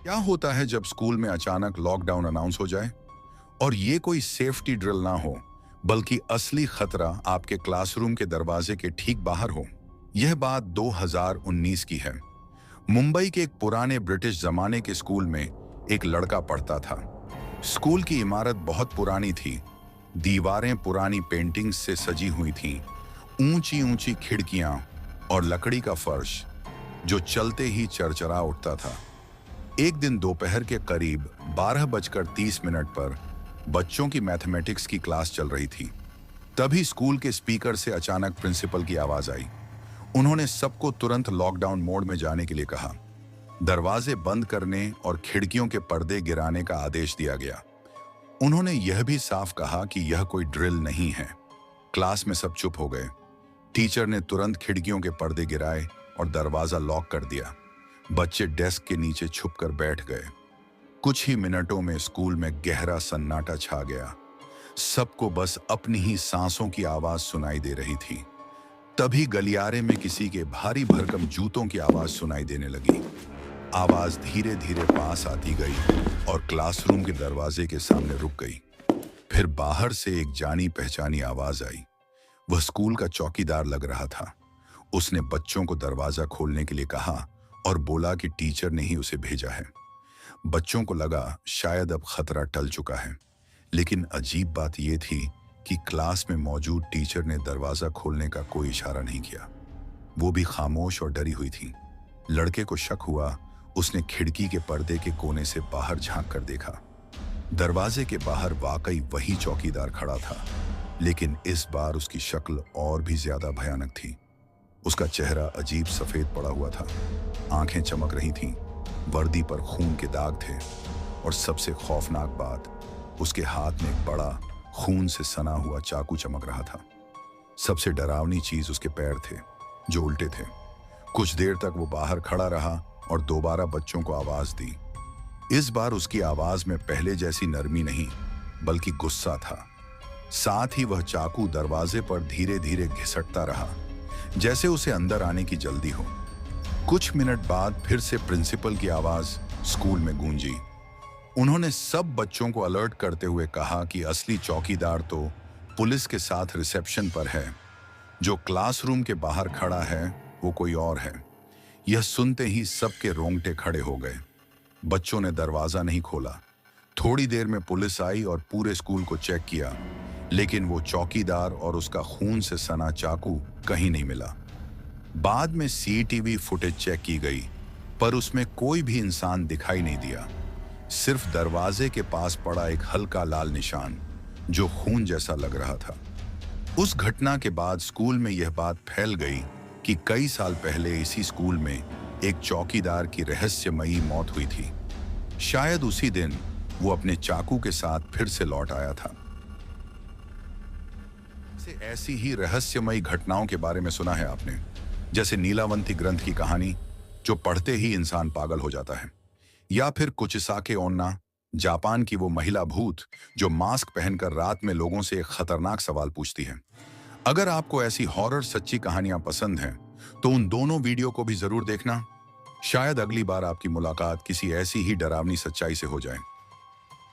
क्या होता है जब स्कूल में अचानक लॉकडाउन अनाउंस हो जाए और ये कोई सेफ्टी ड्रिल ना हो, बल्कि असली खतरा आपके क्लासरूम के दरवाजे के ठीक बाहर हो। यह बात 2019 की है। मुंबई के एक पुराने ब्रिटिश जमाने के स्कूल में एक लड़का पढ़ता था। स्कूल की इमारत बहुत पुरानी थी। दीवारें पुरानी पेंटिंग्स से सजी हुई थीं, ऊंची ऊंची खिड़कियां और लकड़ी का फर्श जो चलते ही चरचरा उठता था। एक दिन दोपहर के करीब 12:30 पर बच्चों की मैथमेटिक्स की क्लास चल रही थी। तभी स्कूल के स्पीकर से अचानक प्रिंसिपल की आवाज आई। उन्होंने सबको तुरंत लॉकडाउन मोड में जाने के लिए कहा। दरवाजे बंद करने और खिड़कियों के पर्दे गिराने का आदेश दिया गया। उन्होंने यह भी साफ कहा कि यह कोई ड्रिल नहीं है। क्लास में सब चुप हो गए। टीचर ने तुरंत खिड़कियों के पर्दे गिराए और दरवाजा लॉक कर दिया। बच्चे डेस्क के नीचे छुपकर बैठ गए। कुछ ही मिनटों में स्कूल में गहरा सन्नाटा छा गया। सबको बस अपनी ही सांसों की आवाज सुनाई दे रही थी। तभी गलियारे में किसी के भारी भरकम जूतों की आवाज सुनाई देने लगी। आवाज धीरे धीरे पास आती गई और क्लासरूम के दरवाजे के सामने रुक गई। फिर बाहर से एक जानी पहचानी आवाज आई। वह स्कूल का चौकीदार लग रहा था। उसने बच्चों को दरवाजा खोलने के लिए कहा और बोला कि टीचर ने ही उसे भेजा है। बच्चों को लगा शायद अब खतरा टल चुका है, लेकिन अजीब बात यह थी कि क्लास में मौजूद टीचर ने दरवाजा खोलने का कोई इशारा नहीं किया। वो भी खामोश और डरी हुई थी। लड़के को शक हुआ। उसने खिड़की के पर्दे के कोने से बाहर झांक कर देखा। दरवाजे के बाहर वाकई वही चौकीदार खड़ा था, लेकिन इस बार उसकी शक्ल और भी ज्यादा भयानक थी। उसका चेहरा अजीब सफेद पड़ा हुआ था, आंखें चमक रही थीं, वर्दी पर खून के दाग थे और सबसे खौफनाक बात, उसके हाथ में एक बड़ा खून से सना हुआ चाकू चमक रहा था। सबसे डरावनी चीज उसके पैर थे, जो उल्टे थे। कुछ देर तक वो बाहर खड़ा रहा और दोबारा बच्चों को आवाज दी। इस बार उसकी आवाज में पहले जैसी नरमी नहीं, बल्कि गुस्सा था। साथ ही वह चाकू दरवाजे पर धीरे धीरे घिसटता रहा, जैसे उसे अंदर आने की जल्दी हो। कुछ मिनट बाद फिर से प्रिंसिपल की आवाज स्कूल में गूंजी। उन्होंने सब बच्चों को अलर्ट करते हुए कहा कि असली चौकीदार तो पुलिस के साथ रिसेप्शन पर है। जो क्लासरूम के बाहर खड़ा है वो कोई और है। यह सुनते ही सबके रोंगटे खड़े हो गए। बच्चों ने दरवाजा नहीं खोला। थोड़ी देर में पुलिस आई और पूरे स्कूल को चेक किया, लेकिन वो चौकीदार और उसका खून से सना चाकू कहीं नहीं मिला। बाद में सीसीटीवी फुटेज चेक की गई, पर उसमें कोई भी इंसान दिखाई नहीं दिया। सिर्फ दरवाजे के पास पड़ा एक हल्का लाल निशान, जो खून जैसा लग रहा था। उस घटना के बाद स्कूल में यह बात फैल गई कि कई साल पहले इसी स्कूल में एक चौकीदार की रहस्यमयी मौत हुई थी। शायद उसी दिन वो अपने चाकू के साथ फिर से लौट आया था। ऐसी ही रहस्यमयी घटनाओं के बारे में सुना है आपने, जैसे नीलावंती ग्रंथ की कहानी, जो पढ़ते ही इंसान पागल हो जाता है, या फिर कुचिसाके ओन्ना, जापान की वो महिला भूत जो मास्क पहनकर रात में लोगों से एक खतरनाक सवाल पूछती है। अगर आपको ऐसी हॉरर सच्ची कहानियां पसंद हैं, तो उन दोनों वीडियो को भी जरूर देखना। शायद अगली बार आपकी मुलाकात किसी ऐसी ही डरावनी सच्चाई से हो जाए।